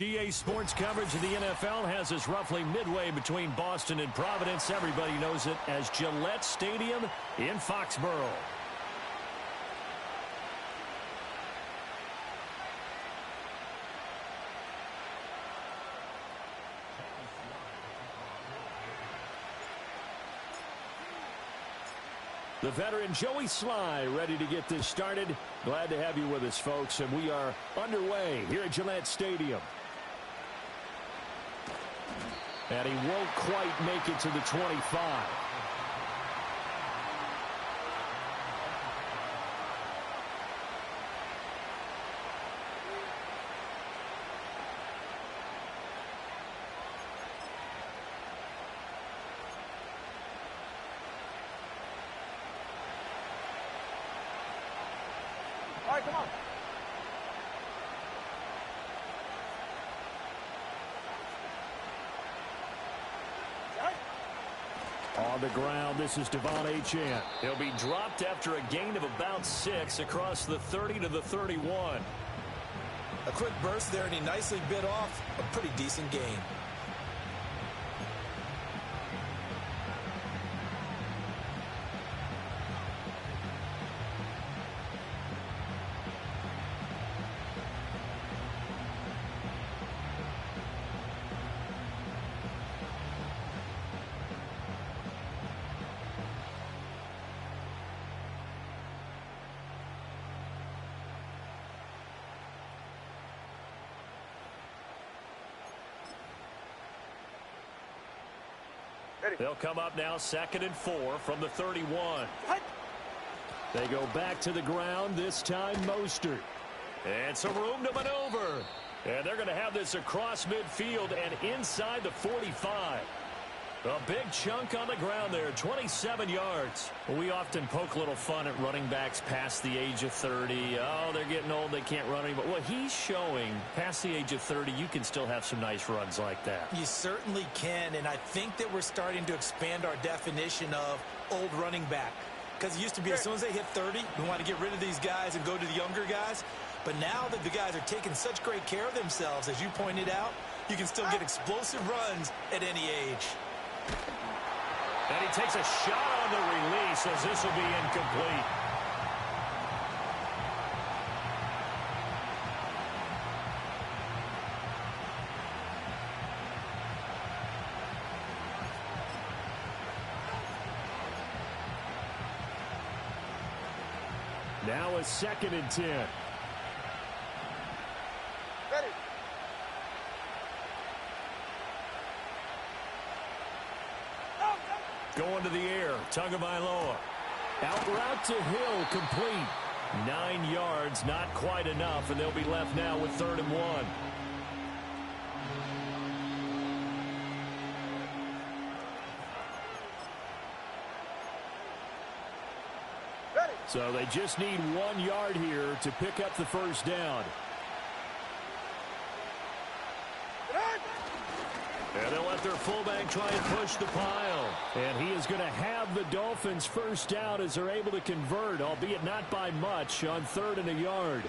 EA Sports coverage of the NFL has us roughly midway between Boston and Providence. Everybody knows it as Gillette Stadium in Foxborough. The veteran Joey Sly ready to get this started. Glad to have you with us, folks, and we are underway here at Gillette Stadium. And he won't quite make it to the 25. All right, come on. On the ground, this is Devon Achane. He'll be dropped after a gain of about 6 across the 30 to the 31. A quick burst there, and he nicely bit off a pretty decent gain. They'll come up now 2nd and 4 from the 31. They go back to the ground, this time Mostert. And some room to maneuver. And they're going to have this across midfield and inside the 45. A big chunk on the ground there, 27 yards. We often poke a little fun at running backs past the age of 30. Oh, they're getting old, they can't run anymore. Well, he's showing past the age of 30, you can still have some nice runs like that. You certainly can, and I think that we're starting to expand our definition of old running back. Because it used to be as soon as they hit 30, we want to get rid of these guys and go to the younger guys. But now that the guys are taking such great care of themselves, as you pointed out, you can still get explosive runs at any age. And he takes a shot on the release as this will be incomplete. Now a 2nd and 10. Ready. Going to the air, Tagovailoa. Out route to Hill, complete. 9 yards, not quite enough, and they'll be left now with 3rd and 1. Ready. So they just need 1 yard here to pick up the first down. And they'll let their fullback try and push the pile. And he is going to have the Dolphins first down as they're able to convert, albeit not by much, on 3rd and a yard.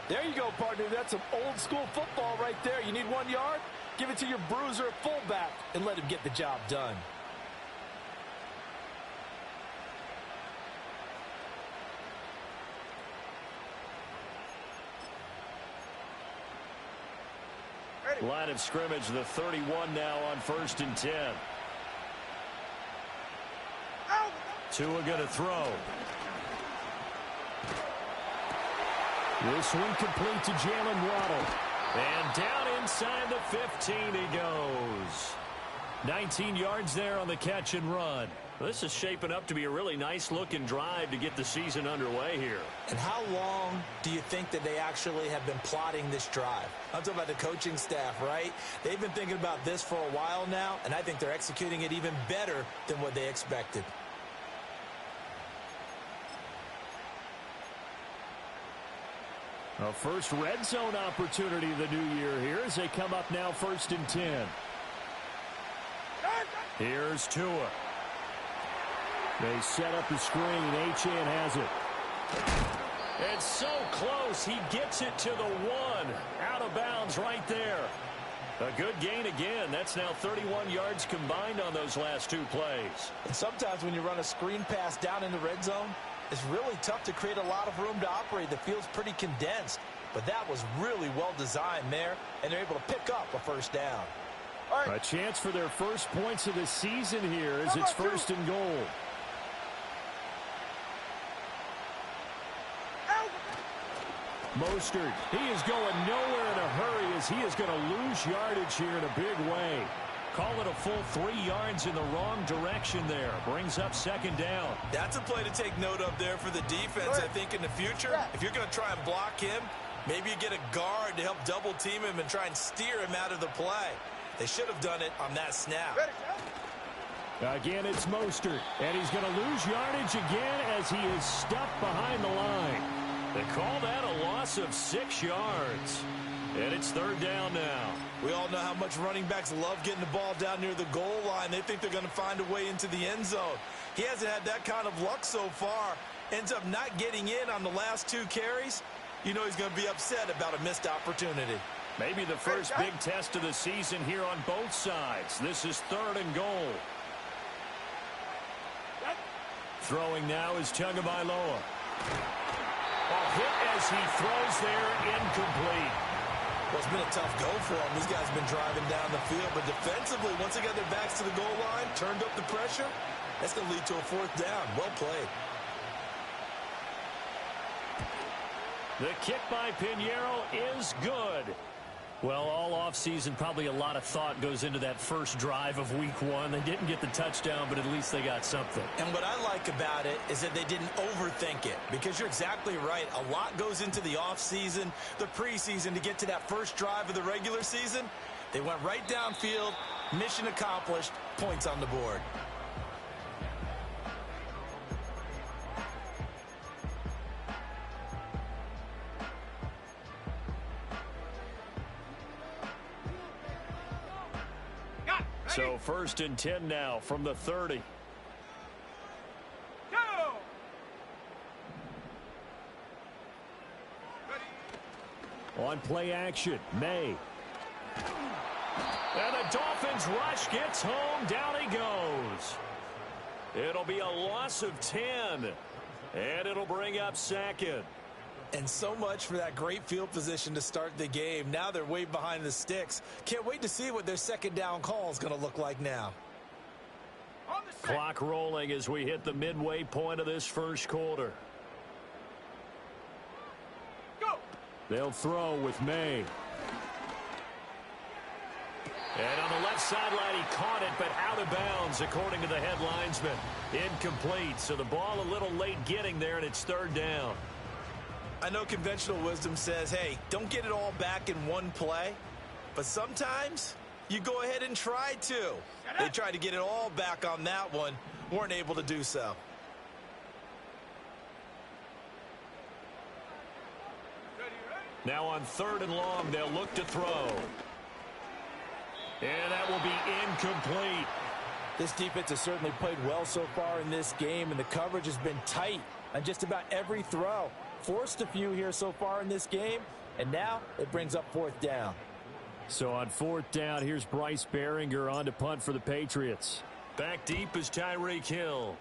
There you go, partner. That's some old-school football right there. You need 1 yard? Give it to your bruiser fullback and let him get the job done. Line of scrimmage, the 31 now on 1st and 10. Tua going to throw. This one complete to Jalen Waddle. And down inside the 15 he goes. 19 yards there on the catch and run. This is shaping up to be a really nice-looking drive to get the season underway here. And how long do you think that they actually have been plotting this drive? I'm talking about the coaching staff, right? They've been thinking about this for a while now, and I think they're executing it even better than what they expected. A first red zone opportunity of the new year here as they come up now 1st and 10. Here's Tua. They set up the screen. Achane has it. It's so close. He gets it to the 1. Out of bounds right there. A good gain again. That's now 31 yards combined on those last two plays. And sometimes when you run a screen pass down in the red zone, it's really tough to create a lot of room to operate. The field's pretty condensed. But that was really well designed there, and they're able to pick up a first down. A chance for their first points of the season here as it's first and goal. Mostert, he is going nowhere in a hurry as he is going to lose yardage here in a big way. Call it a full 3 yards in the wrong direction there. Brings up second down. That's a play to take note of there for the defense. I think in the future, if you're going to try and block him, maybe you get a guard to help double team him and try and steer him out of the play. They should have done it on that snap. Again, it's Mostert, and he's going to lose yardage again as he is stuffed behind the line. They call that a loss of 6 yards. And it's third down now. We all know how much running backs love getting the ball down near the goal line. They think they're going to find a way into the end zone. He hasn't had that kind of luck so far. Ends up not getting in on the last 2 carries. You know he's going to be upset about a missed opportunity. Maybe the first big test of the season here on both sides. This is third and goal. Throwing now is Tagovailoa. Hit as he throws there, incomplete. Well, it's been a tough go for him. These guys have been driving down the field, but defensively, once they got their backs to the goal line, turned up the pressure, that's going to lead to a fourth down. Well played. The kick by Pinheiro is good. Well, all offseason, probably a lot of thought goes into that first drive of week 1. They didn't get the touchdown, but at least they got something. And what I like about it is that they didn't overthink it, because you're exactly right. A lot goes into the offseason, the preseason, to get to that first drive of the regular season. They went right downfield, mission accomplished, points on the board. So first and 10 now from the 30. On play action, May. And the Dolphins rush gets home. Down he goes. It'll be a loss of 10. And it'll bring up second. And so much for that great field position to start the game. Now they're way behind the sticks. Can't wait to see what their second down call is going to look like now. Clock rolling as we hit the midway point of this first quarter. Go. They'll throw with May. And on the left sideline, he caught it, but out of bounds, according to the head linesman. Incomplete, so the ball a little late getting there, and it's third down. I know conventional wisdom says, hey, don't get it all back in one play. But sometimes you go ahead and try to. They tried to get it all back on that one. Weren't able to do so. Now on third and long, they'll look to throw. And that will be incomplete. This defense has certainly played well so far in this game, and the coverage has been tight on just about every throw. Forced a few here so far in this game, and now it brings up fourth down. So on fourth down, here's Bryce Behringer on to punt for the Patriots. Back deep is Tyreek Hill.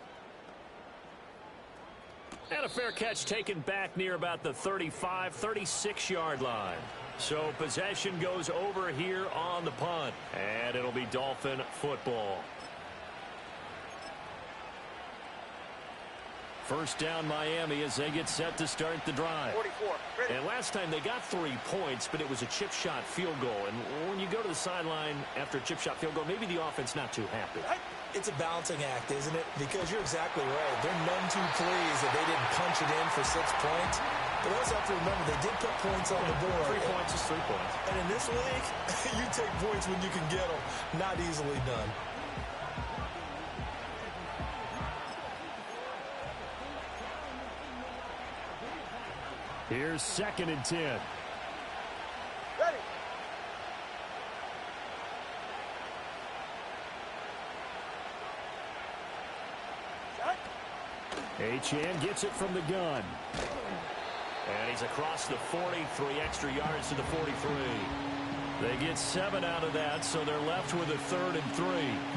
And a fair catch taken back near about the 35, 36-yard line. So possession goes over here on the punt, and it'll be Dolphin football. First down Miami as they get set to start the drive. 44. Ready. And last time they got 3 points, but it was a chip shot field goal. And when you go to the sideline after a chip shot field goal, maybe the offense not too happy. It's a balancing act, isn't it? Because you're exactly right. They're none too pleased that they didn't punch it in for 6 points. But also have to remember, they did put points on the board. 3 points is 3 points. And in this league, you take points when you can get them. Not easily done. Here's second and 10. Ready. Achane gets it from the gun. And he's across the 43 extra yards to the 43. They get 7 out of that, so they're left with a 3rd and 3.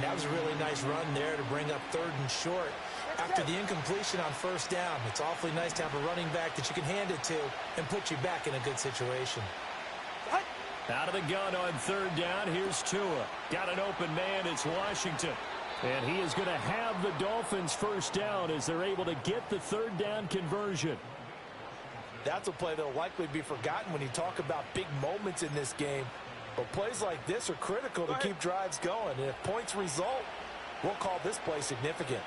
That was a really nice run there to bring up 3rd and short. After the incompletion on 1st down, it's awfully nice to have a running back that you can hand it to and put you back in a good situation. Out of the gun on 3rd down, here's Tua. Got an open man, it's Washington. And he is going to have the Dolphins 1st down as they're able to get the 3rd down conversion. That's a play that will likely be forgotten when you talk about big moments in this game. But plays like this are critical to keep drives going. And if points result, we'll call this play significant.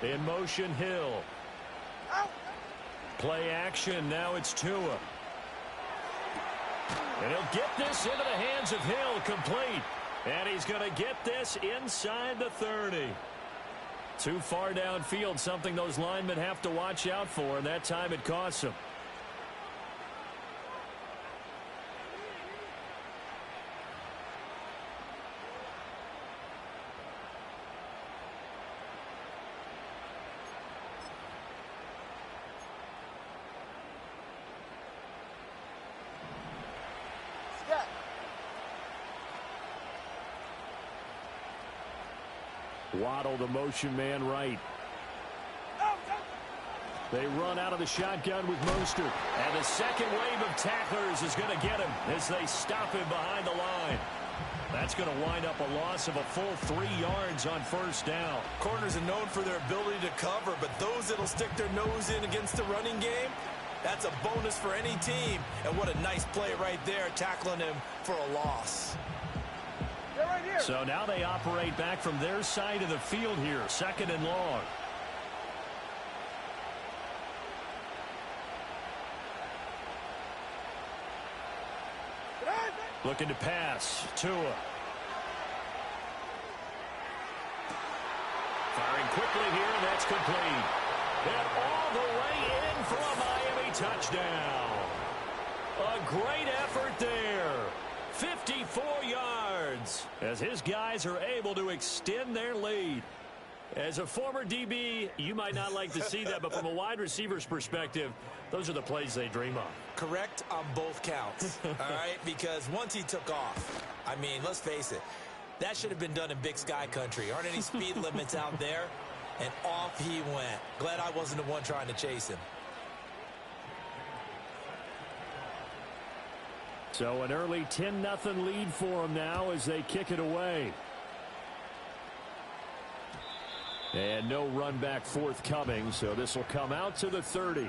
In motion, Hill. Play action, now it's Tua. And he'll get this into the hands of Hill, complete. And he's going to get this inside the 30. Too far downfield, something those linemen have to watch out for, and that time it costs them. Waddle, the motion man right. They run out of the shotgun with Mostert. And the second wave of tacklers is going to get him as they stop him behind the line. That's going to wind up a loss of a full 3 yards on 1st down. Corners are known for their ability to cover, but those that'll stick their nose in against the running game, that's a bonus for any team. And what a nice play right there, tackling him for a loss. So now they operate back from their side of the field here, 2nd and long. Looking to pass. Tua. Firing quickly here, and that's complete. And all the way in for a Miami touchdown. A great effort there. 54 yards as his guys are able to extend their lead. As a former DB, you might not like to see that, but from a wide receiver's perspective, those are the plays they dream of. Correct on both counts, all right? Because once he took off, I mean, let's face it, that should have been done in Big Sky country. Aren't any speed limits out there? And off he went. Glad I wasn't the one trying to chase him. So an early 10-0 lead for them now as they kick it away. And no run back forthcoming, so this will come out to the 30.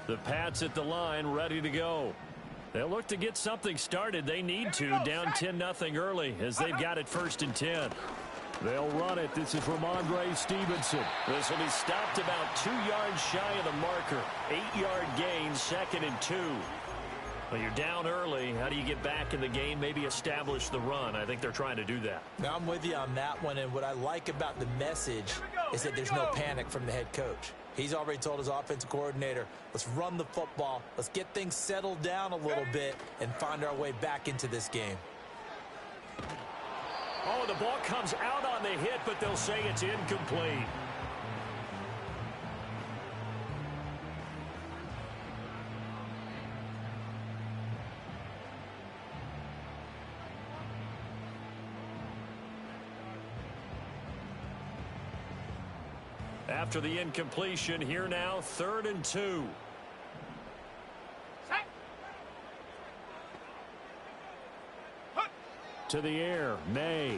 The Pats at the line, ready to go. They'll look to get something started. They need to, down 10-0 early as they've got it 1st and 10. They'll run it. This is Ramondre Stevenson. This will be stopped about 2 yards shy of the marker. 8-yard gain, 2nd and 2. Well, you're down early. How do you get back in the game? Maybe establish the run. I think they're trying to do that. Now, I'm with you on that one, and what I like about the message is that there's no panic from the head coach. He's already told his offensive coordinator, let's run the football, let's get things settled down a little bit and find our way back into this game. Oh, the ball comes out on the hit, but they'll say it's incomplete. After the incompletion, here now, 3rd and 2. To the air, May.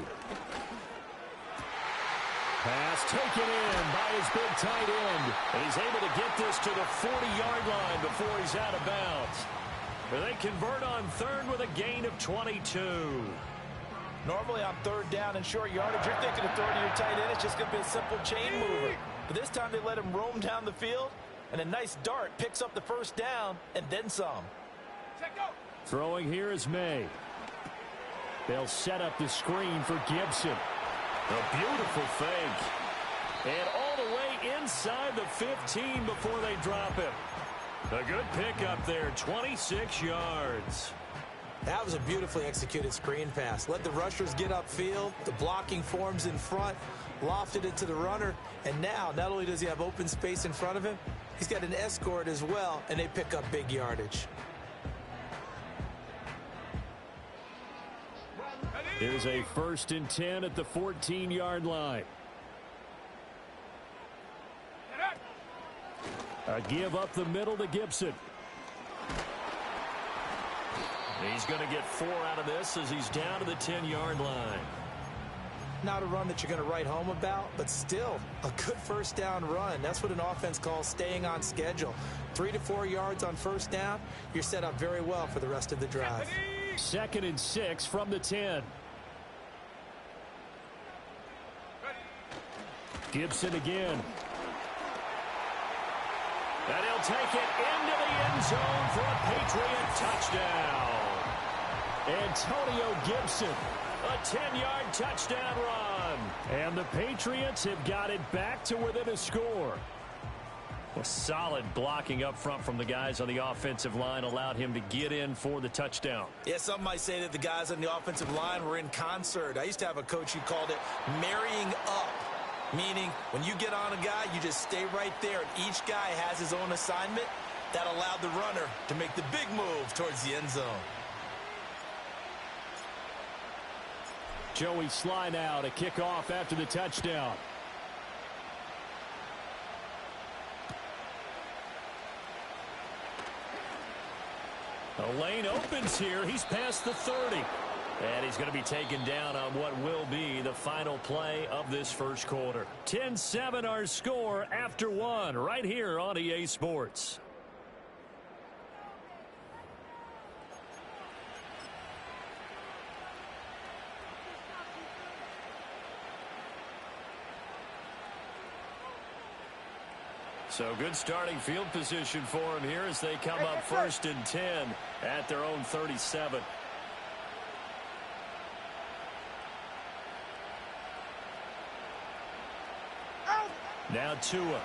Pass taken in by his big tight end. And he's able to get this to the 40-yard line before he's out of bounds. But they convert on 3rd with a gain of 22. Normally on 3rd down and short yardage, you're thinking of throwing to your tight end. It's just going to be a simple chain mover. But this time they let him roam down the field, and a nice dart picks up the 1st down and then some. Throwing here is May. They'll set up the screen for Gibson. A beautiful fake. And all the way inside the 15 before they drop him. A good pickup there, 26 yards. That was a beautifully executed screen pass. Let the rushers get upfield. The blocking forms in front. Lofted it to the runner. And now, not only does he have open space in front of him, he's got an escort as well, and they pick up big yardage. Here's a 1st and 10 at the 14-yard line. A give up the middle to Gibson. He's going to get 4 out of this as he's down to the 10-yard line. Not a run that you're going to write home about, but still a good first down run. That's what an offense calls staying on schedule. 3 to 4 yards on first down, you're set up very well for the rest of the drive. 2nd and 6 from the 10. Gibson again. And he'll take it into the end zone for a Patriot touchdown. Antonio Gibson, a 10-yard touchdown run. And the Patriots have got it back to within a score. Well, solid blocking up front from the guys on the offensive line allowed him to get in for the touchdown. Yeah, some might say that the guys on the offensive line were in concert. I used to have a coach who called it marrying up. Meaning, when you get on a guy, you just stay right there. And each guy has his own assignment. That allowed the runner to make the big move towards the end zone. Joey Sly now to kick off after the touchdown. The lane opens here. He's past the 30. And he's going to be taken down on what will be the final play of this first quarter. 10-7 our score after 1 right here on EA Sports. So good starting field position for him here as they come up 1st and 10 at their own 37. Now Tua.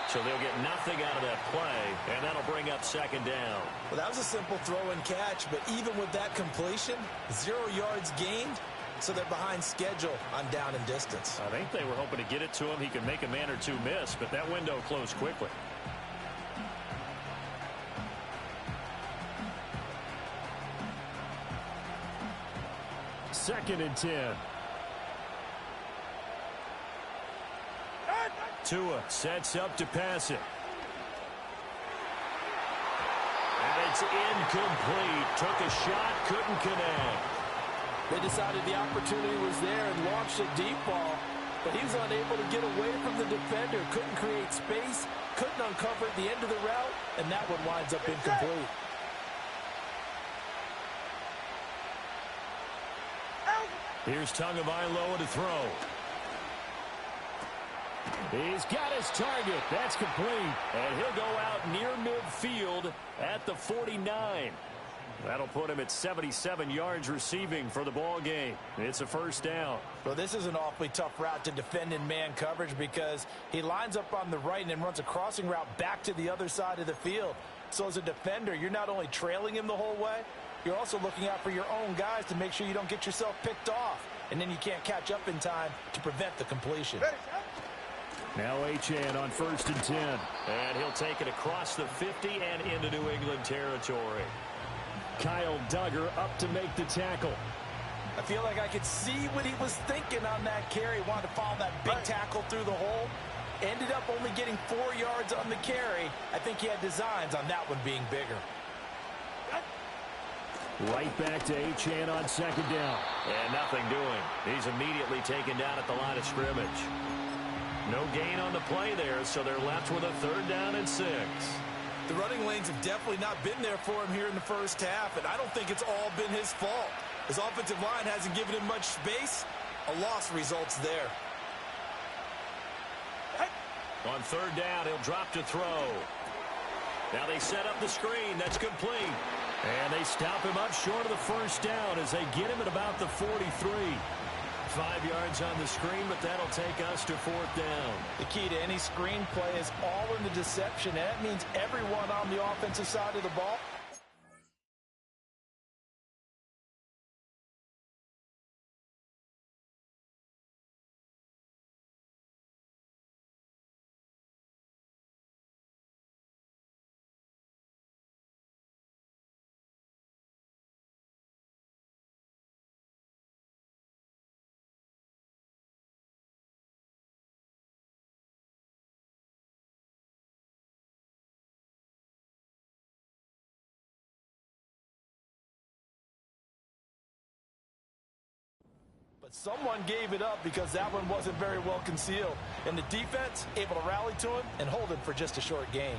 So they'll get nothing out of that play, and that'll bring up 2nd down. Well, that was a simple throw and catch, but even with that completion, 0 yards gained, so they're behind schedule on down and distance. I think they were hoping to get it to him. He could make a man or two miss, but that window closed quickly. Second and 10. Tua sets up to pass it. And it's incomplete. Took a shot, couldn't connect. They decided the opportunity was there and launched a deep ball, but he was unable to get away from the defender. Couldn't create space, couldn't uncover at the end of the route, and that one winds up incomplete. Here's Tagovailoa to throw. He's got his target. That's complete. And he'll go out near midfield at the 49. That'll put him at 77 yards receiving for the ball game. It's a 1st down. Well, this is an awfully tough route to defend in man coverage because he lines up on the right and then runs a crossing route back to the other side of the field. So as a defender, you're not only trailing him the whole way, you're also looking out for your own guys to make sure you don't get yourself picked off. And then you can't catch up in time to prevent the completion. Now Achane on 1st and 10. And he'll take it across the 50 and into New England territory. Kyle Duggar up to make the tackle. I feel like I could see what he was thinking on that carry. Wanted to follow that big tackle through the hole. Ended up only getting 4 yards on the carry. I think he had designs on that one being bigger. Right back to Achane on 2nd down. And nothing doing. He's immediately taken down at the line of scrimmage. No gain on the play there, so they're left with a 3rd down and 6. The running lanes have definitely not been there for him here in the first half, and I don't think it's all been his fault. His offensive line hasn't given him much space. A loss results there. On 3rd down, he'll drop to throw. Now they set up the screen. That's complete. And they stop him up short of the 1st down as they get him at about the 43. 5 yards on the screen, but that'll take us to 4th down. The key to any screen play is all in the deception, and that means everyone on the offensive side of the ball. But someone gave it up because that one wasn't very well concealed. And the defense able to rally to him and hold it for just a short gain.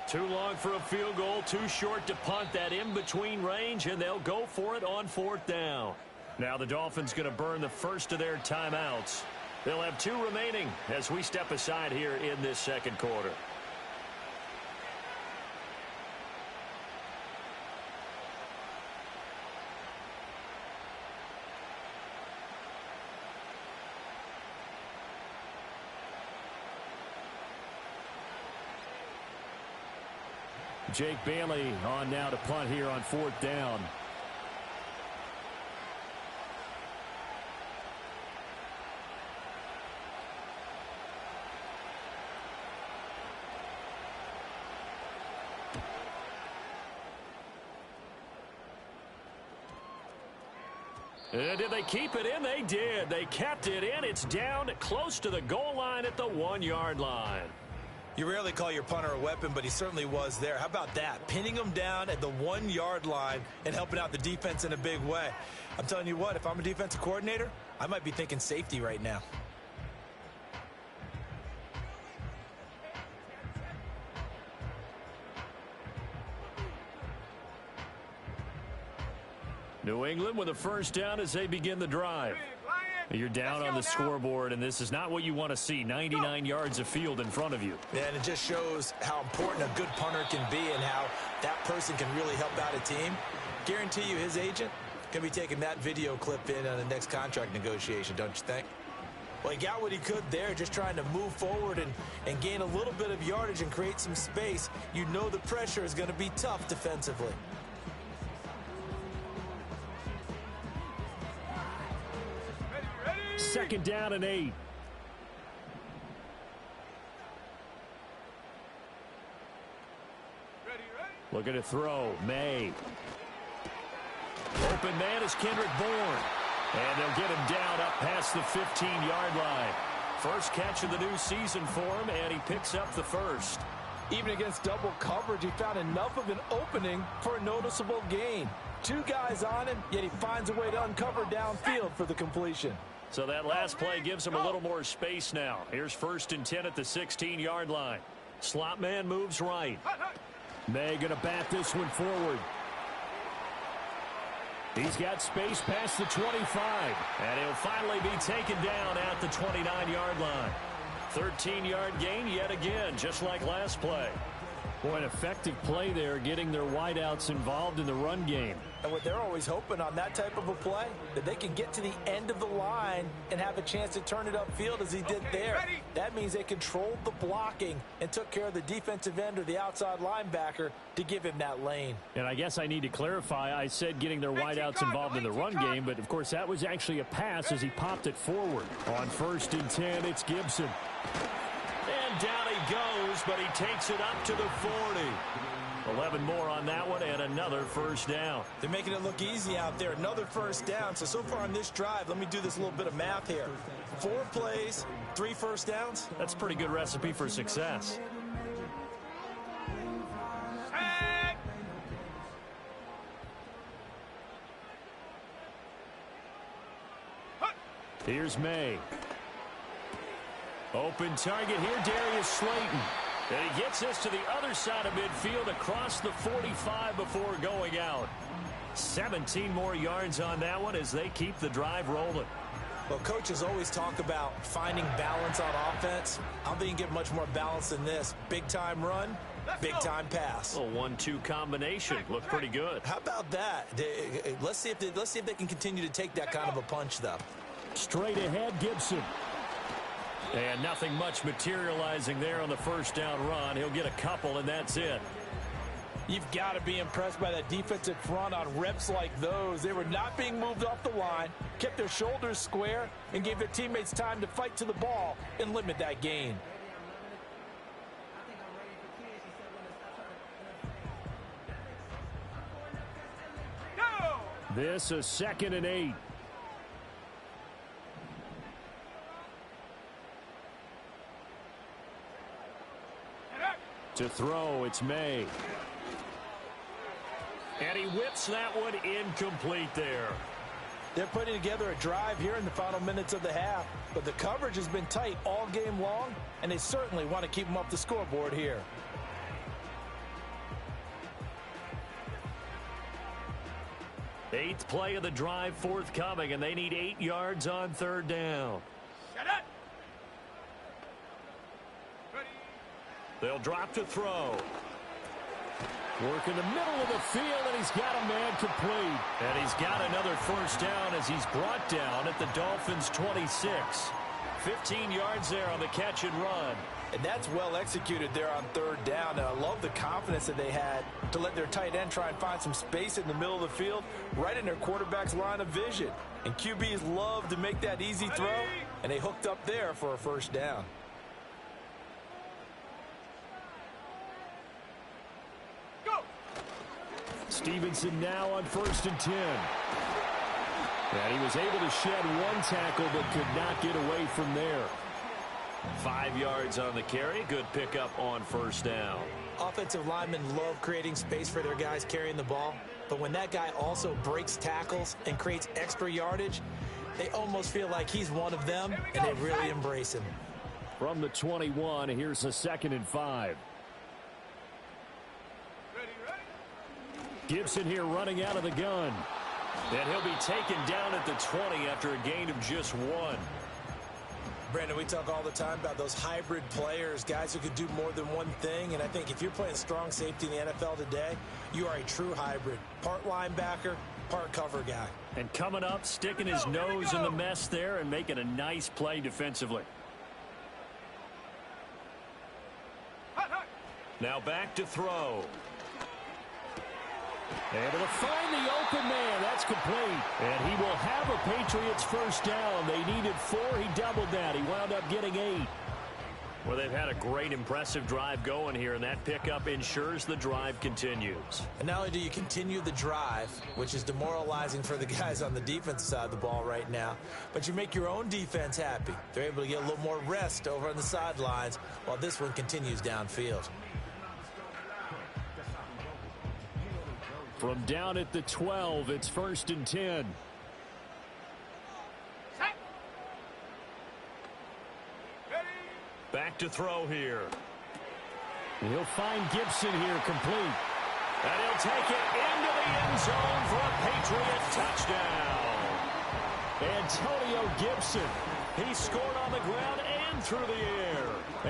Too long for a field goal, too short to punt. That in-between range, and they'll go for it on 4th down. Now the Dolphins going to burn the first of their timeouts. They'll have 2 remaining as we step aside here in this second quarter. Jake Bailey on now to punt here on 4th down. Did they keep it in? They did. They kept it in. It's down close to the goal line at the 1-yard line. You rarely call your punter a weapon, but he certainly was there. How about that? Pinning him down at the 1-yard line and helping out the defense in a big way. I'm telling you what, if I'm a defensive coordinator, I might be thinking safety right now. New England with a first down as they begin the drive. You're down on the scoreboard, and this is not what you want to see. 99 yards of field in front of you. Yeah, and it just shows how important a good punter can be and how that person can really help out a team. Guarantee you his agent can be taking that video clip in on the next contract negotiation, don't you think? Well, he got what he could there, just trying to move forward and gain a little bit of yardage and create some space. You know the pressure is going to be tough defensively. Second down and 8. Looking to throw. May. Open man is Kendrick Bourne. And they'll get him down up past the 15-yard line. First catch of the new season for him, and he picks up the first. Even against double coverage, he found enough of an opening for a noticeable gain. 2 guys on him, yet he finds a way to uncover downfield for the completion. So that last play gives him a little more space now. Here's 1st and 10 at the 16-yard line. Slot man moves right. May going to bat this one forward. He's got space past the 25. And he'll finally be taken down at the 29-yard line. 13-yard gain yet again, just like last play. Boy, an effective play there, getting their wideouts involved in the run game. And what they're always hoping on that type of a play, that they can get to the end of the line and have a chance to turn it upfield as he did there. That means they controlled the blocking and took care of the defensive end or the outside linebacker to give him that lane. And I guess I need to clarify, I said getting their wideouts involved in the run game, but of course that was actually a pass as he popped it forward. On 1st and 10, it's Gibson. And down he goes, but he takes it up to the 40. 11 more on that one, and another first down. They're making it look easy out there. Another first down. So far on this drive, let me do this little bit of math here. 4 plays, 3 first downs. That's a pretty good recipe for success. Here's May. Open target here, Darius Slayton. And he gets us to the other side of midfield across the 45 before going out. 17 more yards on that one as they keep the drive rolling. Well, coaches always talk about finding balance on offense. I don't think you can get much more balance than this. Big-time run, big-time pass. A 1-2 combination. Looked pretty good. How about that? Let's see if they can continue to take that kind of a punch, though. Straight ahead, Gibson. And nothing much materializing there on the first down run. He'll get a couple, and that's it. You've got to be impressed by that defensive front on reps like those. They were not being moved off the line, kept their shoulders square, and gave their teammates time to fight to the ball and limit that gain. This is 2nd and 8. To throw, it's May. And he whips that one incomplete there. They're putting together a drive here in the final minutes of the half, but the coverage has been tight all game long, and they certainly want to keep them off the scoreboard here. Eighth play of the drive forthcoming, and they need 8 yards on 3rd down. They'll drop to throw. Work in the middle of the field, and he's got a man complete. And he's got another first down as he's brought down at the Dolphins' 26. 15 yards there on the catch and run. And that's well executed there on 3rd down. And I love the confidence that they had to let their tight end try and find some space in the middle of the field, right in their quarterback's line of vision. And QBs love to make that easy throw, and they hooked up there for a first down. Stevenson now on 1st and 10. And he was able to shed one tackle but could not get away from there. 5 yards on the carry. Good pickup on 1st down. Offensive linemen love creating space for their guys carrying the ball, but when that guy also breaks tackles and creates extra yardage, they almost feel like he's one of them, and they really embrace him. From the 21, here's a 2nd and 5. Gibson here running out of the gun. And he'll be taken down at the 20 after a gain of just 1. Brandon, we talk all the time about those hybrid players, guys who could do more than one thing. And I think if you're playing strong safety in the NFL today, you are a true hybrid. Part linebacker, part cover guy. And coming up, sticking his nose in the mess there and making a nice play defensively. Now back to throw. Able to find the open man. That's complete. And he will have a Patriots first down. They needed 4. He doubled that. He wound up getting 8. Well, they've had a great, impressive drive going here, and that pickup ensures the drive continues. And not only do you continue the drive, which is demoralizing for the guys on the defensive side of the ball right now, but you make your own defense happy. They're able to get a little more rest over on the sidelines while this one continues downfield. From down at the 12, it's 1st and 10. Back to throw here. And he'll find Gibson here complete. And he'll take it into the end zone for a Patriot touchdown. Antonio Gibson. He scored on the ground and through the air.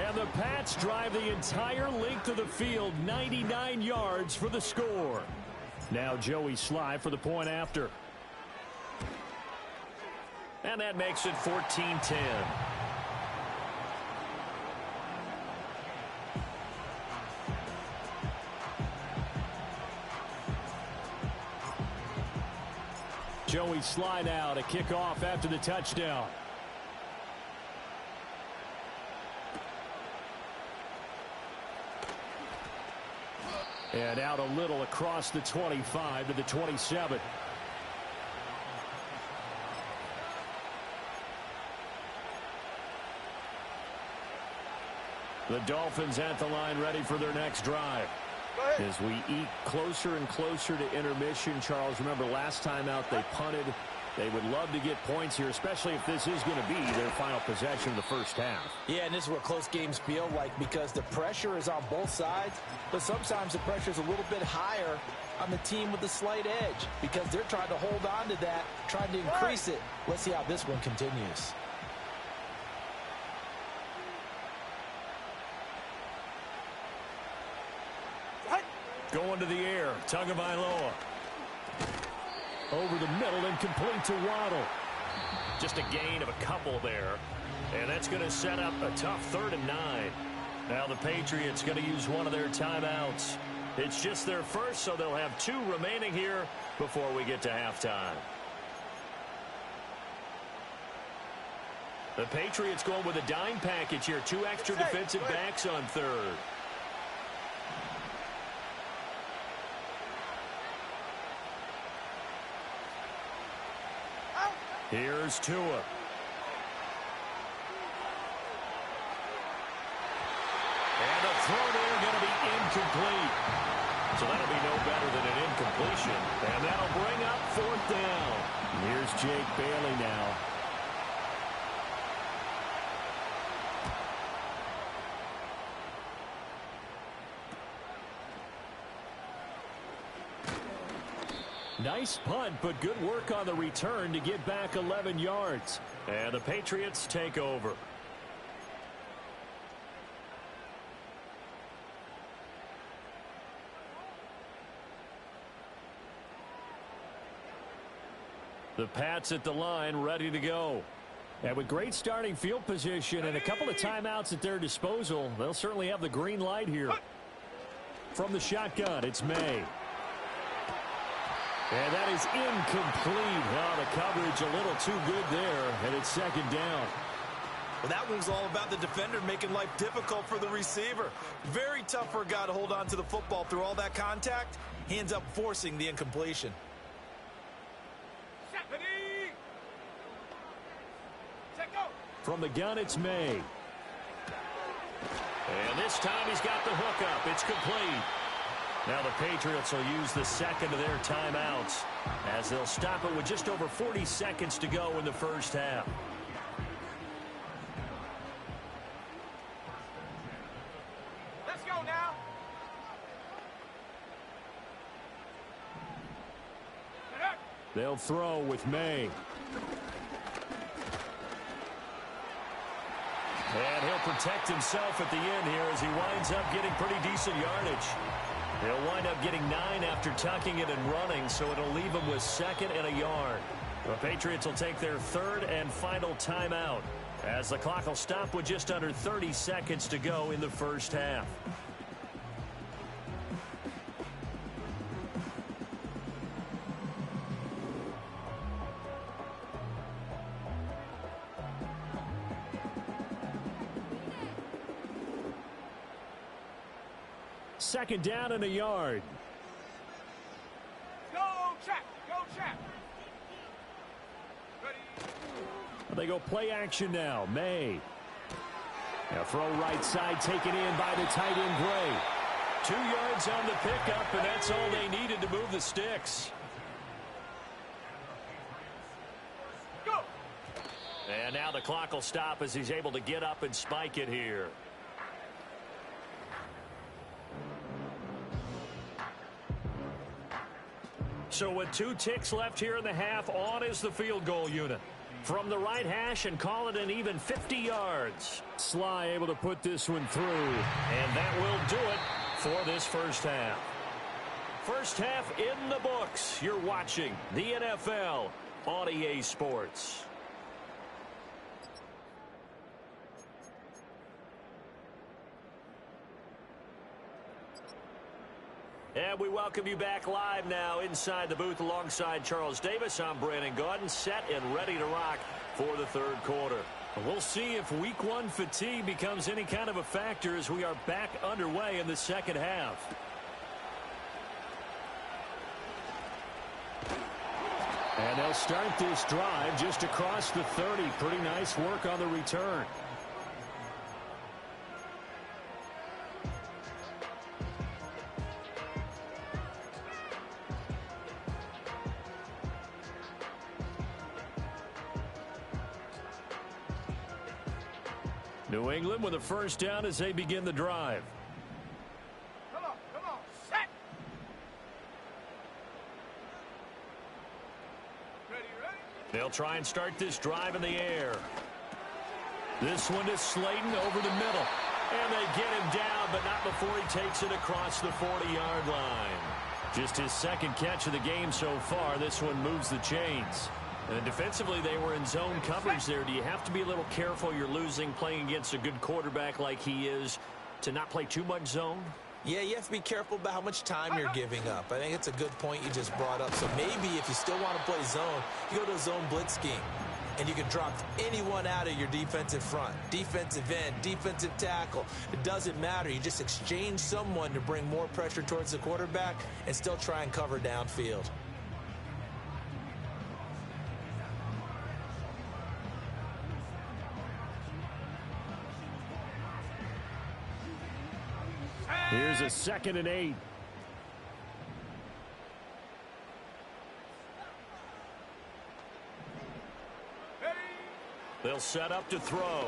And the Pats drive the entire length of the field, 99 yards for the score. Now Joey Sly for the point after. And that makes it 14-10. Joey Sly now to kick off after the touchdown. And out a little across the 25 to the 27. The Dolphins at the line ready for their next drive. As we eat closer and closer to intermission, Charles, remember last time out they punted They would love to get points here, especially if this is going to be their final possession of the first half. Yeah, and this is what close games feel like because the pressure is on both sides, but sometimes the pressure is a little bit higher on the team with the slight edge because they're trying to hold on to that, trying to increase it. Let's see how this one continues. Going to the air, Tagovailoa. Over the middle and complete to Waddle. Just a gain of a couple there. And that's going to set up a tough 3rd and 9. Now the Patriots going to use one of their timeouts. It's just their first, so they'll have 2 remaining here before we get to halftime. The Patriots going with a dime package here. 2 extra defensive backs on 3rd. Here's Tua. And the throw there going to be incomplete. So that'll be no better than an incompletion. And that'll bring up 4th down. Here's Jake Bailey now. Nice punt, but good work on the return to get back 11 yards. And the Patriots take over. The Pats at the line, ready to go. And with great starting field position and a couple of timeouts at their disposal, they'll certainly have the green light here. From the shotgun, it's May. And that is incomplete. Well, the coverage a little too good there, and it's 2nd down. Well, that one's all about the defender making life difficult for the receiver. Very tough for a guy to hold on to the football through all that contact. He ends up forcing the incompletion. From the gun, it's May. And this time he's got the hook up. It's complete. Now the Patriots will use the 2nd of their timeouts as they'll stop it with just over 40 seconds to go in the first half. Let's go now. They'll throw with May. And he'll protect himself at the end here as he winds up getting pretty decent yardage. He'll wind up getting 9 after tucking it and running, so it'll leave him with 2nd and a yard. The Patriots will take their 3rd and final timeout as the clock will stop with just under 30 seconds to go in the first half. Second down and a yard. Go check. Go check. Ready. They go play action now. May. Now throw right side taken in by the tight end Gray. 2 yards on the pickup, and that's all they needed to move the sticks. Go. And now the clock will stop as he's able to get up and spike it here. So with 2 ticks left here in the half, on is the field goal unit. From the right hash and call it an even 50 yards. Sly able to put this one through. And that will do it for this first half. First half in the books. You're watching the NFL on EA Sports. And we welcome you back live now inside the booth alongside Charles Davis. I'm Brandon Gaudin, set and ready to rock for the 3rd quarter. We'll see if week 1 fatigue becomes any kind of a factor as we are back underway in the second half. And they'll start this drive just across the 30. Pretty nice work on the return. New England with a first down as they begin the drive. Come on, set. Ready. They'll try and start this drive in the air. This one is Slayton over the middle. And they get him down, but not before he takes it across the 40-yard line. Just his second catch of the game so far. This one moves the chains. And defensively, they were in zone coverage there. Do you have to be a little careful? You're losing playing against a good quarterback like he is to not play too much zone? Yeah, you have to be careful about how much time you're giving up. I think it's a good point you just brought up. So maybe if you still want to play zone, you go to a zone blitz scheme. And you can drop anyone out of your defensive front. Defensive end, defensive tackle. It doesn't matter. You just exchange someone to bring more pressure towards the quarterback and still try and cover downfield. Here's a 2nd and 8. They'll set up to throw.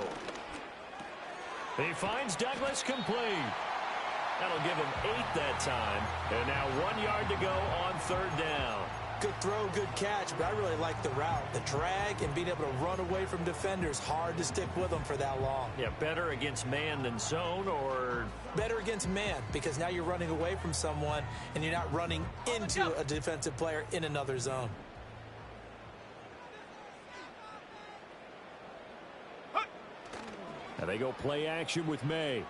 He finds Douglas complete. That'll give him 8 that time. And now 1 yard to go on 3rd down. Good throw, good catch, but I really like the route. The drag and being able to run away from defenders. Hard to stick with them for that long. Yeah, better against man than zone, or? Better against man, because now you're running away from someone and you're not running into a defensive player in another zone. And they go play action with May.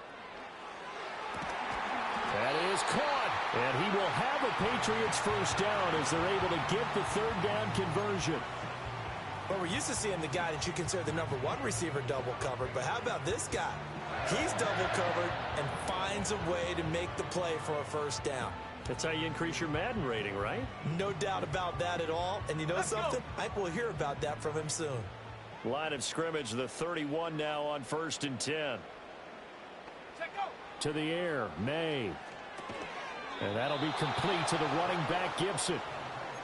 That is caught. And he will have a Patriots first down as they're able to get the 3rd down conversion. Well, we're used to seeing the guy that you consider the #1 receiver double covered, but how about this guy? He's double covered and finds a way to make the play for a first down. That's how you increase your Madden rating, right? No doubt about that at all. And you know something? I think we'll hear about that from him soon. Line of scrimmage, the 31 now on 1st and 10. To the air, May. And that'll be complete to the running back, Gibson.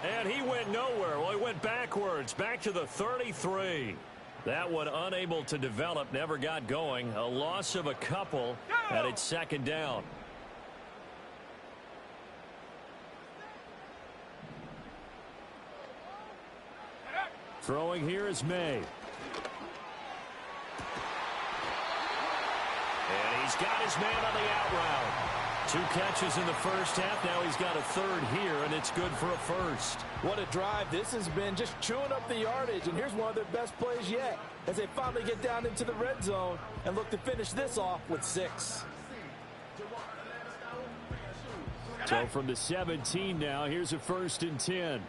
And he went nowhere. Well, he went backwards, back to the 33. That one unable to develop, never got going. A loss of a couple, and it's 2nd down. Throwing here is May. And he's got his man on the out route. 2 catches in the first half. Now he's got a 3rd here, and it's good for a first. What a drive this has been, just chewing up the yardage. And here's one of their best plays yet as they finally get down into the red zone and look to finish this off with 6. So from the 17 now, here's a 1st and 10.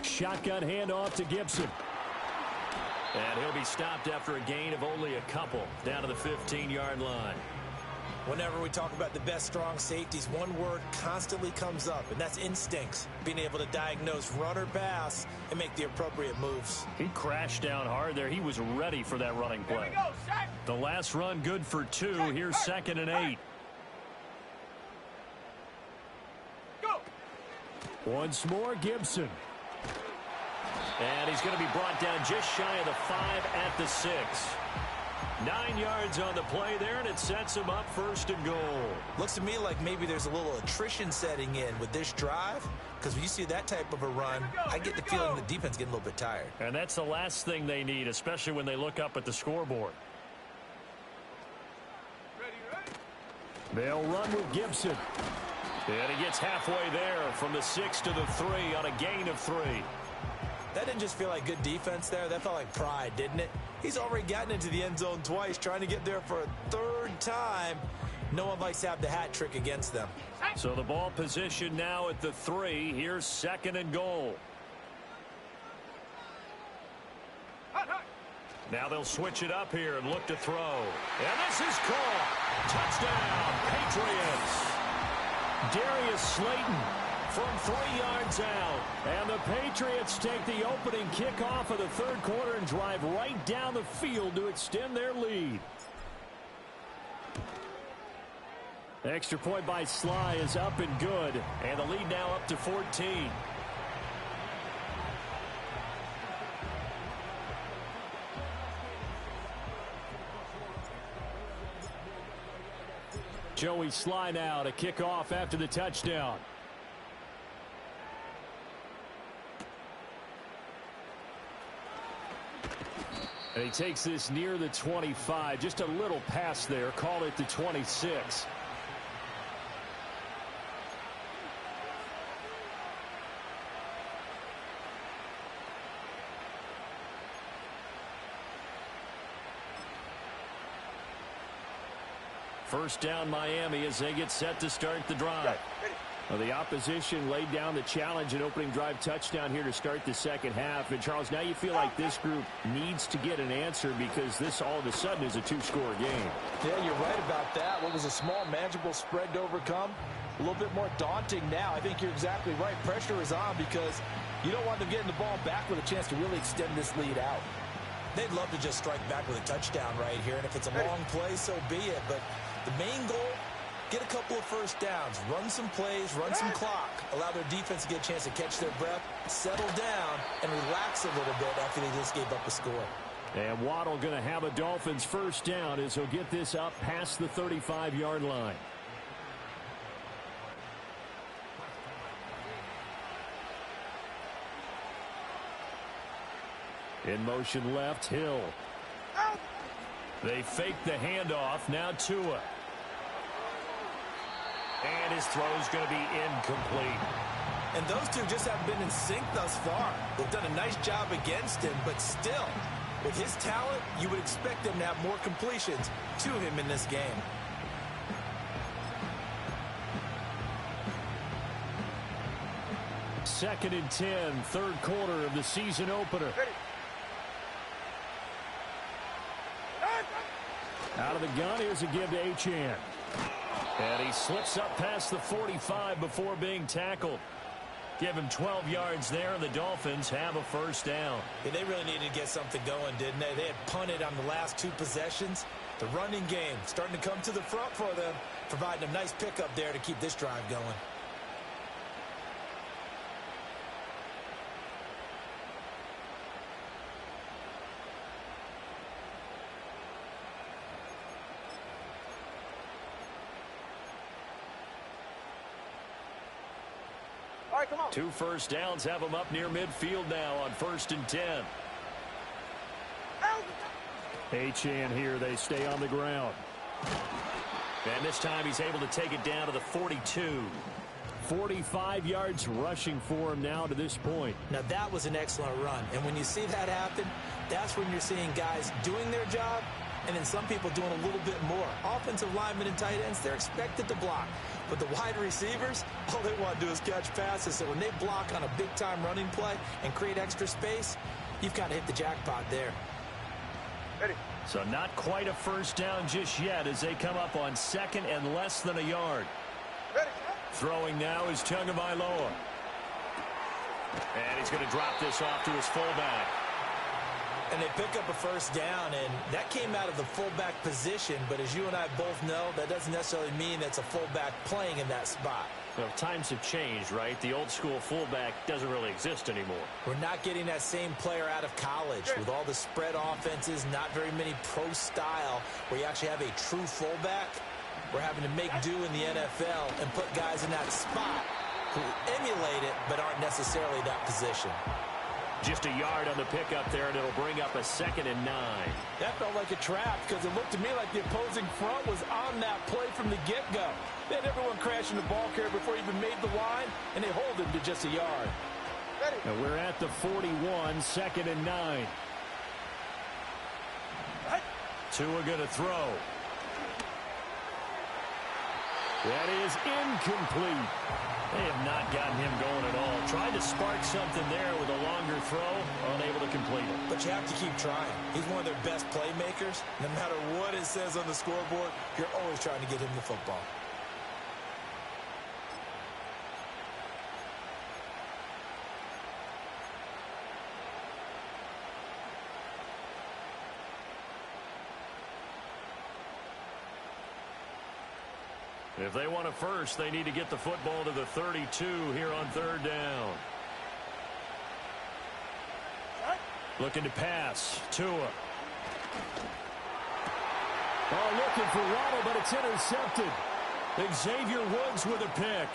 Shotgun handoff to Gibson. And he'll be stopped after a gain of only a couple down to the 15-yard line. Whenever we talk about the best strong safeties, one word constantly comes up, and that's instincts. Being able to diagnose run or pass and make the appropriate moves. He crashed down hard there. He was ready for that running play. The last run good for 2. Here's 2nd and 8. Go. Once more, Gibson. And he's going to be brought down just shy of the 5 at the 6. 9 yards on the play there, and it sets him up 1st and goal. Looks to me like maybe there's a little attrition setting in with this drive, because when you see that type of a run, I get the feeling the defense getting a little bit tired. And that's the last thing they need, especially when they look up at the scoreboard. They'll run with Gibson. And he gets halfway there from the 6 to the 3 on a gain of 3. That didn't just feel like good defense there. That felt like pride, didn't it? He's already gotten into the end zone twice, trying to get there for a 3rd time. No one likes to have the hat trick against them. So the ball position now at the 3. Here's 2nd and goal. Now they'll switch it up here and look to throw. And this is caught. Touchdown, Patriots. Darius Slayton from 3 yards out. And the Patriots take the opening kickoff of the 3rd quarter and drive right down the field to extend their lead. Extra point by Sly is up and good. And the lead now up to 14. Joey Sly now to kick off after the touchdown. And he takes this near the 25. Just a little pass there. Call it the 26. First down Miami as they get set to start the drive. Well, the opposition laid down the challenge and opening drive touchdown here to start the second half. And, Charles, now you feel like this group needs to get an answer because this all of a sudden is a two-score game. Yeah, you're right about that. What was a small, manageable spread to overcome? A little bit more daunting now. I think you're exactly right. Pressure is on because you don't want them getting the ball back with a chance to really extend this lead out. They'd love to just strike back with a touchdown right here. And if it's a long play, so be it. But the main goal, get a couple of first downs, run some plays, run some clock, allow their defense to get a chance to catch their breath, settle down, and relax a little bit after they just gave up a score. And Waddle going to have a Dolphins first down as he'll get this up past the 35-yard line. In motion left, Hill. They fake the handoff. Now Tua. And his throw's going to be incomplete. And those two just haven't been in sync thus far. They've done a nice job against him, but still, with his talent, you would expect them to have more completions to him in this game. Second and 10, third quarter of the season opener. Out of the gun, here's a give to Achane. And he slips up past the 45 before being tackled. Give him 12 yards there, and the Dolphins have a first down. Yeah, they really needed to get something going, didn't they? They had punted on the last two possessions. The running game starting to come to the front for them, providing a nice pickup there to keep this drive going. All right, come on. 2 first downs have them up near midfield now on 1st and 10. Achane here. They stay on the ground. And this time he's able to take it down to the 42. 45 yards rushing for him now to this point. Now that was an excellent run. And when you see that happen, that's when you're seeing guys doing their job and then some people doing a little bit more. Offensive linemen and tight ends, they're expected to block. But the wide receivers, all they want to do is catch passes. So when they block on a big-time running play and create extra space, you've kind of hit the jackpot there. Ready. So not quite a first down just yet as they come up on 2nd and less than a yard. Ready. Throwing now is Tagovailoa. And he's going to drop this off to his fullback. And they pick up a first down, and that came out of the fullback position. But as you and I both know, that doesn't necessarily mean that's a fullback playing in that spot. Well, times have changed, right? The old school fullback doesn't really exist anymore. We're not getting that same player out of college with all the spread offenses, not very many pro style where you actually have a true fullback. We're having to make do in the NFL and put guys in that spot who emulate it but aren't necessarily that position. Just a yard on the pickup there, and it'll bring up a 2nd and 9. That felt like a trap because it looked to me like the opposing front was on that play from the get-go. They had everyone crashing the ball carrier before he even made the line, and they hold him to just a yard. Ready. And we're at the 41, 2nd and 9. Tua going to throw. That is incomplete. They have not gotten him going at all. Tried to spark something there with a longer throw, unable to complete it. But you have to keep trying. He's one of their best playmakers. No matter what it says on the scoreboard, you're always trying to get him the football. If they want a first, they need to get the football to the 32 here on 3rd down. Looking to pass. Tua. Oh, looking for Waddle, but it's intercepted. Xavier Woods with a pick.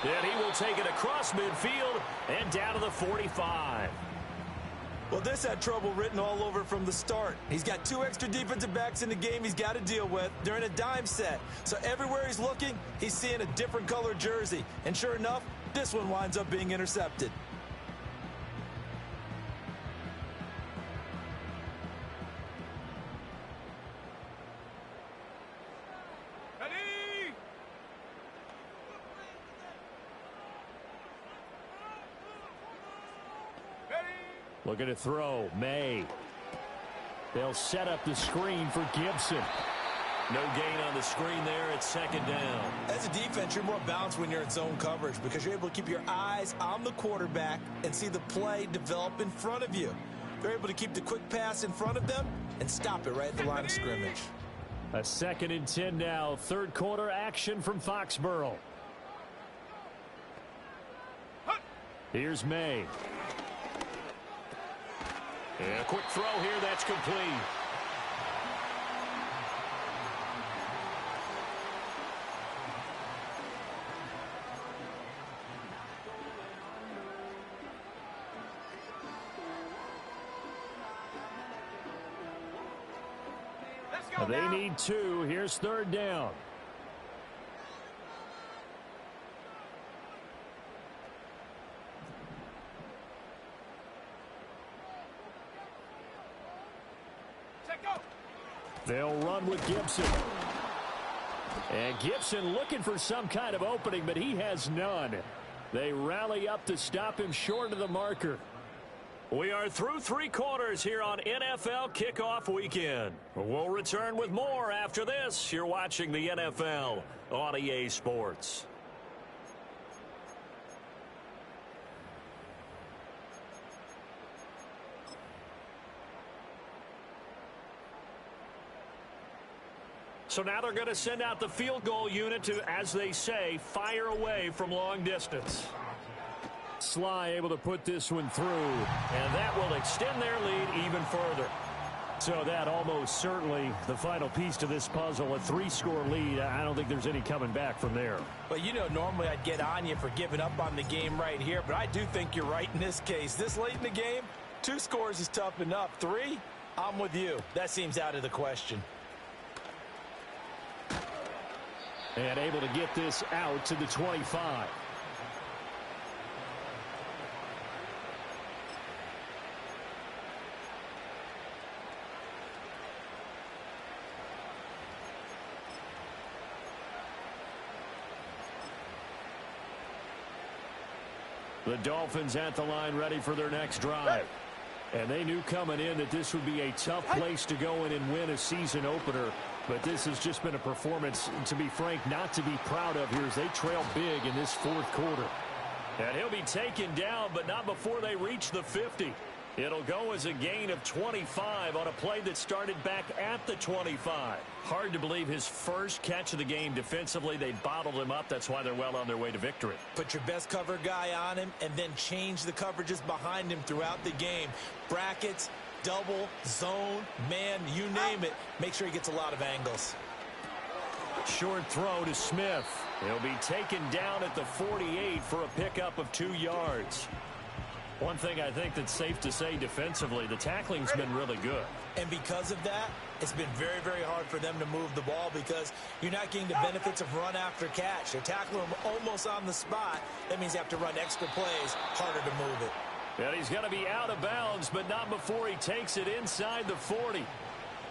And he will take it across midfield and down to the 45. Well, this had trouble written all over from the start. He's got 2 extra defensive backs in the game he's got to deal with during a dime set. So everywhere he's looking, he's seeing a different color jersey. And sure enough, this one winds up being intercepted. Looking to throw. May. They'll set up the screen for Gibson. No gain on the screen there. It's second down. As a defense, you're more balanced when you're in zone coverage because you're able to keep your eyes on the quarterback and see the play develop in front of you. They're able to keep the quick pass in front of them and stop it right at the line of scrimmage. A 2nd and 10 now. Third quarter action from Foxborough. Here's May. And a quick throw here, that's complete. They need 2. Here's 3rd down. They'll run with Gibson. And Gibson looking for some kind of opening, but he has none. They rally up to stop him short of the marker. We are through 3 quarters here on NFL Kickoff Weekend. We'll return with more after this. You're watching the NFL on EA Sports. So now they're going to send out the field goal unit to, as they say, fire away from long distance. Sly able to put this one through, and that will extend their lead even further. So that almost certainly the final piece to this puzzle, a 3-score lead. I don't think there's any coming back from there. Well, you know, normally I'd get on you for giving up on the game right here, but I do think you're right in this case. This late in the game, 2 scores is tough enough. 3, I'm with you. That seems out of the question. And able to get this out to the 25. The Dolphins at the line ready for their next drive. And they knew coming in that this would be a tough place to go in and win a season opener. But this has just been a performance, to be frank, not to be proud of here as they trail big in this 4th quarter. And he'll be taken down, but not before they reach the 50. It'll go as a gain of 25 on a play that started back at the 25. Hard to believe his first catch of the game defensively. They bottled him up. That's why they're well on their way to victory. Put your best cover guy on him and then change the coverages behind him throughout the game. Brackets, double, zone, man, you name it. Make sure he gets a lot of angles. Short throw to Smith. He'll be taken down at the 48 for a pickup of 2 yards. One thing I think that's safe to say defensively, the tackling's been really good. And because of that, it's been very, very hard for them to move the ball because you're not getting the benefits of run after catch. They're tackling him almost on the spot. That means you have to run extra plays, harder to move it. And he's going to be out of bounds, but not before he takes it inside the 40.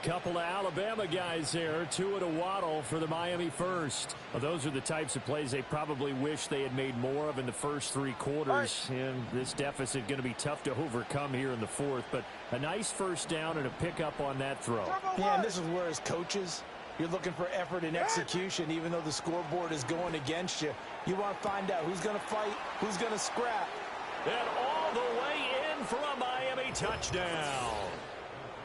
Couple of Alabama guys there, 2 at a waddle for the Miami first. Well, those are the types of plays they probably wish they had made more of in the first 3 quarters. And this deficit going to be tough to overcome here in the 4th. But a nice first down and a pickup on that throw. Yeah, and this is where as coaches, you're looking for effort and execution, even though the scoreboard is going against you. You want to find out who's going to fight, who's going to scrap. And all the way in for a Miami touchdown.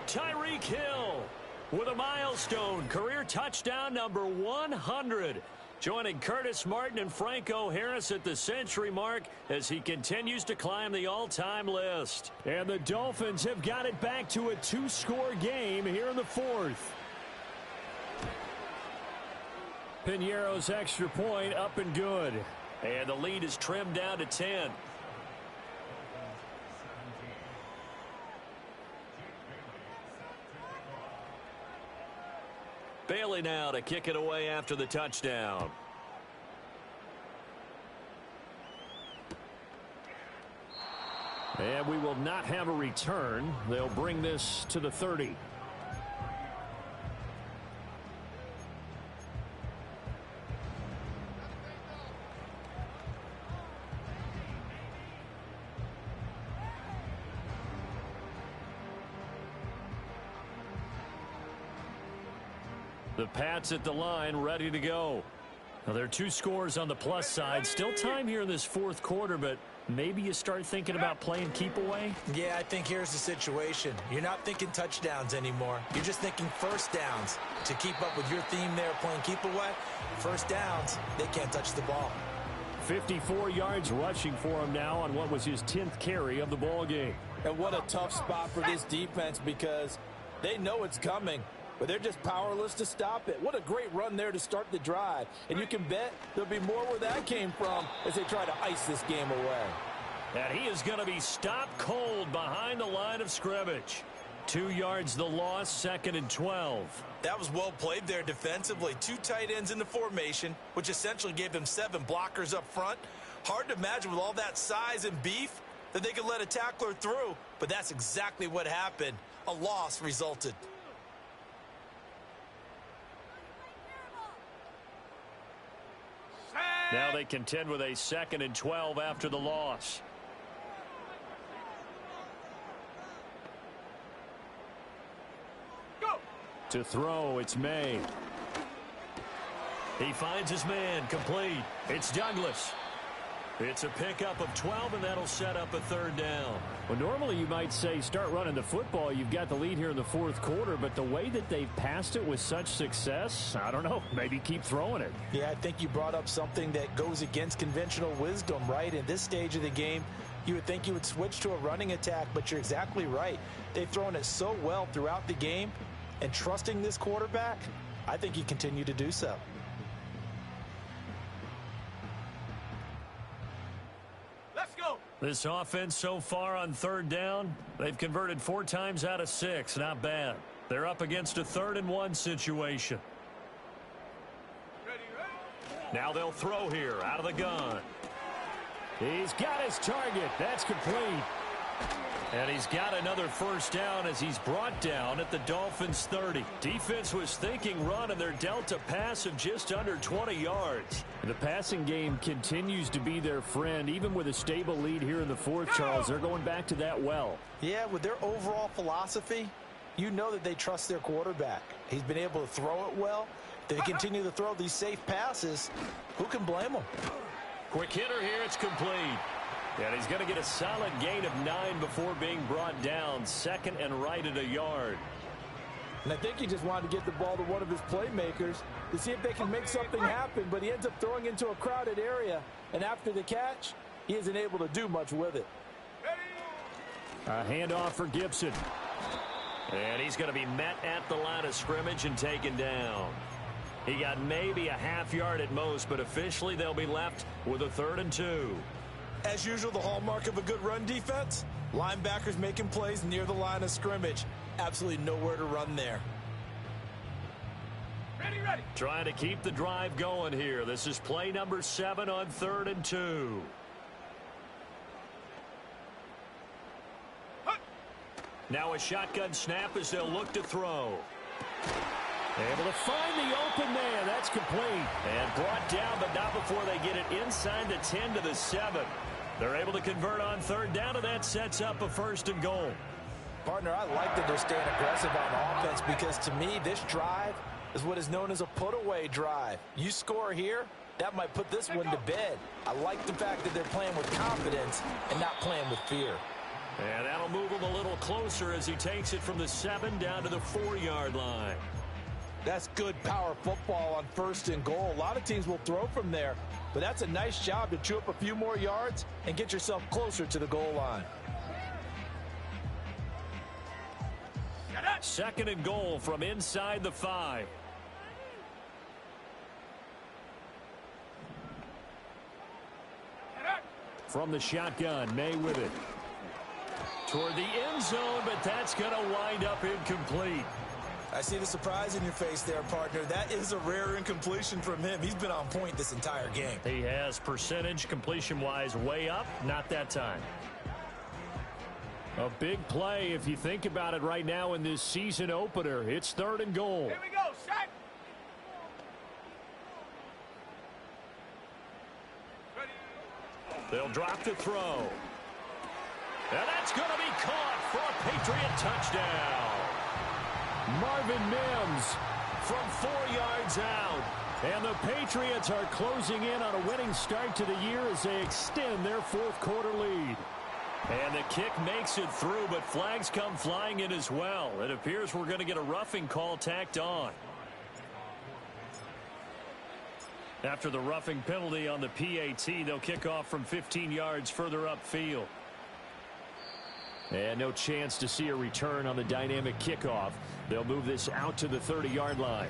Tyreek Hill with a milestone career touchdown number 100. Joining Curtis Martin and Franco Harris at the century mark as he continues to climb the all-time list. And the Dolphins have got it back to a 2-score game here in the 4th. Piñeiro's extra point up and good. And the lead is trimmed down to 10. Bailey now to kick it away after the touchdown. And we will not have a return. They'll bring this to the 30. The Pats at the line, ready to go. Now, there are 2 scores on the plus side. Still time here in this fourth quarter, but maybe you start thinking about playing keep away? Yeah, I think here's the situation. You're not thinking touchdowns anymore. You're just thinking first downs. To keep up with your theme there, playing keep away, first downs, they can't touch the ball. 54 yards rushing for him now on what was his 10th carry of the ball game. And what a tough spot for this defense because they know it's coming, but they're just powerless to stop it. What a great run there to start the drive. And you can bet there'll be more where that came from as they try to ice this game away. And he is going to be stopped cold behind the line of scrimmage. 2 yards the loss, 2nd and 12. That was well played there defensively. 2 tight ends in the formation, which essentially gave them 7 blockers up front. Hard to imagine with all that size and beef that they could let a tackler through, but that's exactly what happened. A loss resulted. Now they contend with a 2nd and 12 after the loss. Go. To throw, it's May. He finds his man, complete. It's Douglas. It's a pickup of 12, and that'll set up a 3rd down. Well, normally you might say start running the football. You've got the lead here in the fourth quarter, but the way that they've passed it with such success, I don't know, maybe keep throwing it. Yeah, I think you brought up something that goes against conventional wisdom, right? In this stage of the game, you would think you would switch to a running attack, but you're exactly right. They've thrown it so well throughout the game, and trusting this quarterback, I think you continue to do so. This offense so far on 3rd down, they've converted 4 times out of 6. Not bad. They're up against a 3rd and 1 situation. Now they'll throw here out of the gun. He's got his target. That's complete. And he's got another 1st down as he's brought down at the Dolphins' 30. Defense was thinking run, and they're dealt a pass of just under 20 yards. The passing game continues to be their friend. Even with a stable lead here in the fourth, Charles, they're going back to that well. Yeah, with their overall philosophy, you know that they trust their quarterback. He's been able to throw it well. They continue to throw these safe passes. Who can blame them? Quick hitter here. It's complete. And he's going to get a solid gain of 9 before being brought down. 2nd and right at a yard. And I think he just wanted to get the ball to one of his playmakers to see if they can make something happen, but he ends up throwing into a crowded area. And after the catch, he isn't able to do much with it. A handoff for Gibson. And he's going to be met at the line of scrimmage and taken down. He got maybe a half yard at most, but officially they'll be left with a 3rd and 2. As usual, the hallmark of a good run defense, linebackers making plays near the line of scrimmage. Absolutely nowhere to run there. Ready. Trying to keep the drive going here. This is play number 7 on 3rd and 2. Now a shotgun snap as they'll look to throw. Able to find the open man. That's complete. And brought down, but not before they get it inside the 10 to the 7. They're able to convert on 3rd down, and that sets up a 1st and goal. Partner, I like that they're staying aggressive on offense because to me, this drive is what is known as a put-away drive. You score here, that might put this one to bed. I like the fact that they're playing with confidence and not playing with fear. And that'll move him a little closer as he takes it from the 7 down to the 4-yard line. That's good power football on 1st and goal. A lot of teams will throw from there, but that's a nice job to chew up a few more yards and get yourself closer to the goal line. 2nd and goal from inside the 5. from the shotgun. May with it. Toward the end zone, but that's going to wind up incomplete. I see the surprise in your face there, partner. That is a rare incompletion from him. He's been on point this entire game. He has percentage completion-wise way up, not that time. A big play if you think about it right now in this season opener. It's 3rd and goal. Here we go, shot. They'll drop the throw. And that's going to be caught for a Patriot touchdown. Marvin Mims from 4 yards out. And the Patriots are closing in on a winning start to the year as they extend their 4th quarter lead. And the kick makes it through, but flags come flying in as well. It appears we're going to get a roughing call tacked on. After the roughing penalty on the PAT, they'll kick off from 15 yards further upfield. And no chance to see a return on the dynamic kickoff. They'll move this out to the 30-yard line.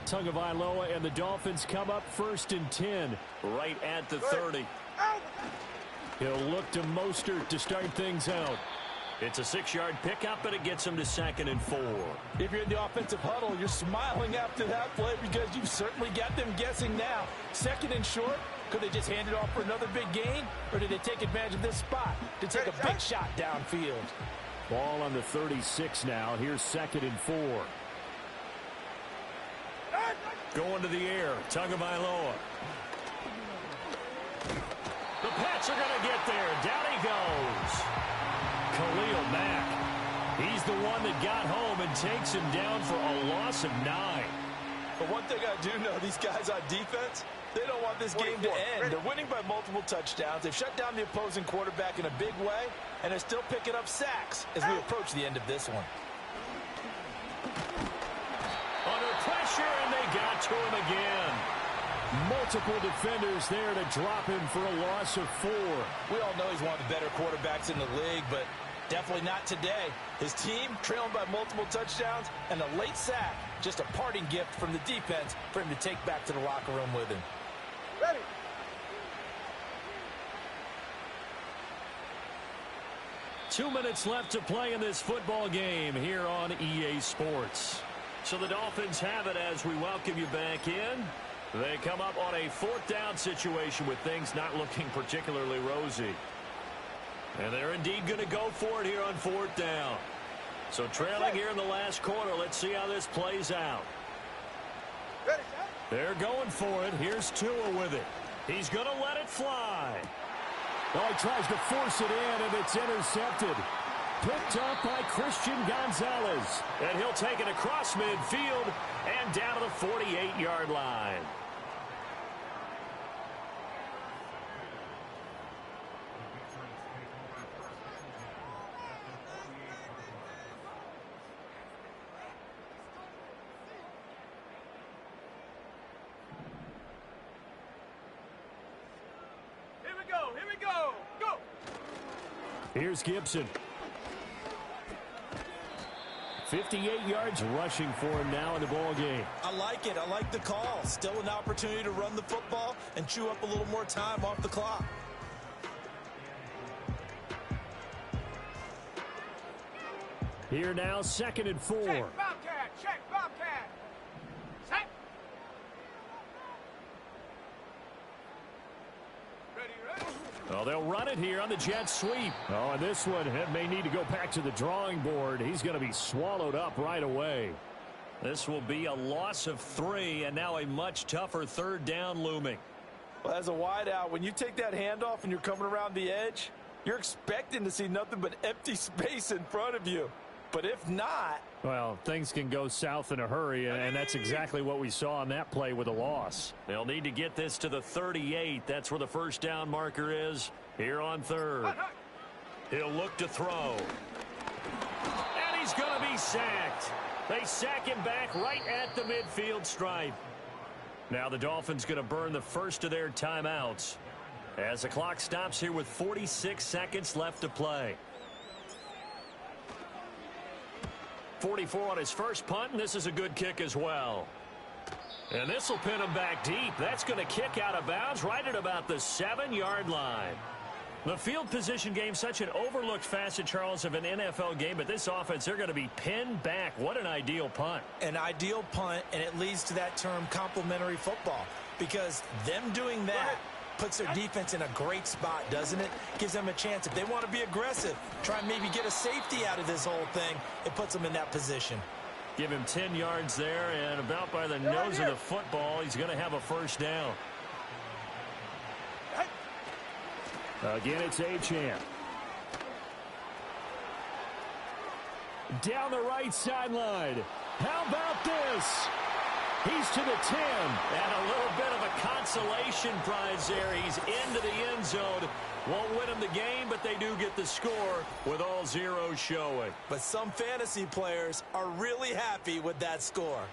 Tagovailoa and the Dolphins come up 1st and 10 right at the 30. He'll look to Mostert to start things out. It's a 6-yard pickup, but it gets him to 2nd and 4. If you're in the offensive huddle, you're smiling after that play because you've certainly got them guessing now. 2nd and short, could they just hand it off for another big gain? Or did they take advantage of this spot to take a big shot downfield? Ball on the 36 now. Here's 2nd and 4. Going to the air, Tagovailoa. The Pats are going to get there. Down he goes. Khalil Mack. He's the one that got home and takes him down for a loss of 9. But one thing I do know, these guys on defense, they don't want this game to end. They're winning by multiple touchdowns. They've shut down the opposing quarterback in a big way, and they're still picking up sacks as we approach the end of this one. Under pressure, and they got to him again. Multiple defenders there to drop him for a loss of 4. We all know he's one of the better quarterbacks in the league, but definitely not today. His team trailing by multiple touchdowns, and a late sack, just a parting gift from the defense for him to take back to the locker room with him. Ready. Two minutes left to play in this football game here on EA Sports. So the Dolphins have it as we welcome you back in. They come up on a 4th down situation with things not looking particularly rosy. And they're indeed going to go for it here on 4th down. So trailing here in the last quarter, let's see how this plays out. Ready, shot. They're going for it. Here's Tua with it. He's going to let it fly. Oh, he tries to force it in, and it's intercepted. Picked up by Christian Gonzalez. And he'll take it across midfield and down to the 48-yard line. Here we go, go! Here's Gibson. 58 yards rushing for him now in the ball game. I like it. I like the call. Still an opportunity to run the football and chew up a little more time off the clock. Here now, 2nd and 4. Check, Bobcat, check, Bobcat. Set. Ready. Oh, they'll run it here on the jet sweep. Oh, and this one may need to go back to the drawing board. He's going to be swallowed up right away. This will be a loss of 3, and now a much tougher 3rd down looming. Well, as a wideout, when you take that handoff and you're coming around the edge, you're expecting to see nothing but empty space in front of you. But if not, well, things can go south in a hurry, and that's exactly what we saw on that play with a loss. They'll need to get this to the 38. That's where the 1st down marker is here on 3rd. He'll look to throw. And he's going to be sacked. They sack him back right at the midfield stripe. Now the Dolphins going to burn the first of their timeouts. as the clock stops here with 46 seconds left to play. 44 on his first punt, and this is a good kick as well. And this will pin him back deep. That's going to kick out of bounds right at about the 7-yard line. The field position game, such an overlooked facet, Charles, of an NFL game, but this offense, they're going to be pinned back. What an ideal punt. An ideal punt, and it leads to that term complementary football, because them doing that puts their defense in a great spot, doesn't it? Gives them a chance. If they want to be aggressive, try and maybe get a safety out of this whole thing, it puts them in that position. Give him 10 yards there, and about by the nose of the football, he's going to have a first down. Again, it's Achane. Down the right sideline. How about this? He's to the 10. And a little bit of a consolation prize there. He's into the end zone. Won't win him the game, but they do get the score with all zeros showing. But some fantasy players are really happy with that score.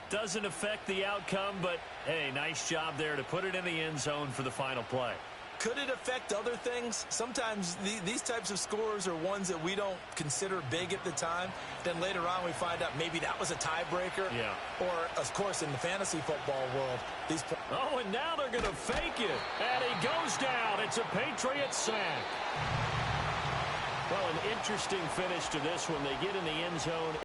Doesn't affect the outcome, but, hey, nice job there to put it in the end zone for the final play. Could it affect other things? Sometimes these types of scores are ones that we don't consider big at the time. Then later on we find out maybe that was a tiebreaker. Yeah. Or, of course, in the fantasy football world, these... Oh, and now they're going to fake it. And he goes down. It's a Patriot sack. Well, an interesting finish to this one. They get in the end zone.